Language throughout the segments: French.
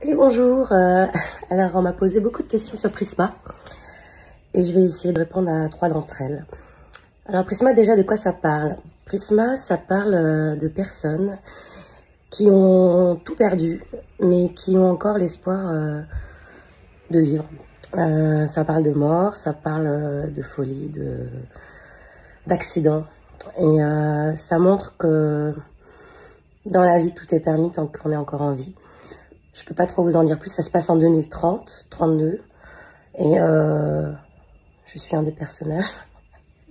Et bonjour, alors on m'a posé beaucoup de questions sur Prisma et je vais essayer de répondre à 3 d'entre elles. Alors Prisma, déjà, de quoi ça parle? Prisma, ça parle de personnes qui ont tout perdu mais qui ont encore l'espoir de vivre. Ça parle de mort, ça parle de folie, d'accidents, et ça montre que dans la vie tout est permis tant qu'on est encore en vie. Je peux pas trop vous en dire plus, ça se passe en 2030, 32, et je suis un des personnages.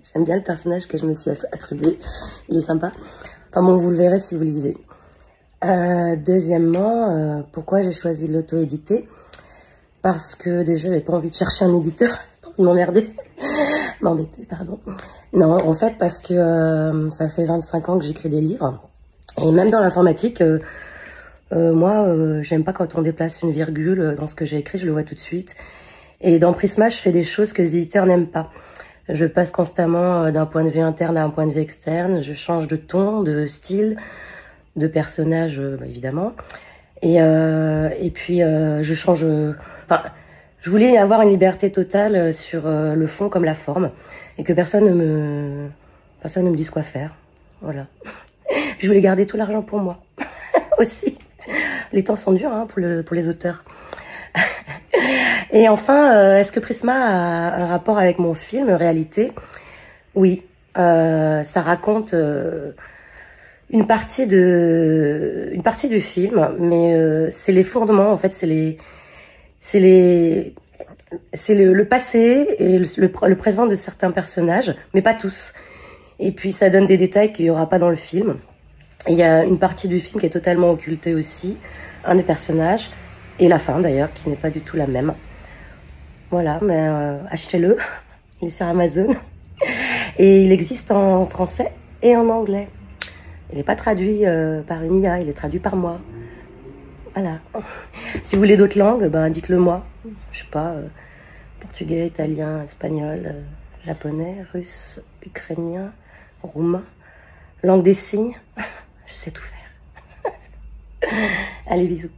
J'aime bien le personnage que je me suis attribué, il est sympa. Enfin bon, vous le verrez si vous lisez. Deuxièmement, pourquoi j'ai choisi de l'auto-éditer? Parce que déjà, j'avais pas envie de chercher un éditeur pour m'emmerder, m'embêter, pardon. Non, en fait, parce que ça fait 25 ans que j'écris des livres, et même dans l'informatique, moi, j'aime pas quand on déplace une virgule dans ce que j'ai écrit, je le vois tout de suite. Et dans Prisma, je fais des choses que les éditeurs n'aiment pas. Je passe constamment d'un point de vue interne à un point de vue externe, je change de ton, de style, de personnage, évidemment. Et puis, je change... Enfin, je voulais avoir une liberté totale sur le fond comme la forme, et que personne ne me dise quoi faire. Voilà. Je voulais garder tout l'argent pour moi, aussi. Les temps sont durs hein, pour les auteurs. Et enfin, est-ce que Prisma a un rapport avec mon film, Réalité? Oui, ça raconte une partie du film, mais c'est les fondements, en fait, c'est le passé et le présent de certains personnages, mais pas tous. Et puis ça donne des détails qu'il n'y aura pas dans le film. Et il y a une partie du film qui est totalement occultée aussi, un des personnages, et la fin d'ailleurs, qui n'est pas du tout la même. Voilà, mais achetez-le, il est sur Amazon. Et il existe en français et en anglais. Il n'est pas traduit par une IA, il est traduit par moi. Voilà. Si vous voulez d'autres langues, ben dites-le moi. Je sais pas, portugais, italien, espagnol, japonais, russe, ukrainien, roumain, langue des signes. Je sais tout faire. Allez, bisous.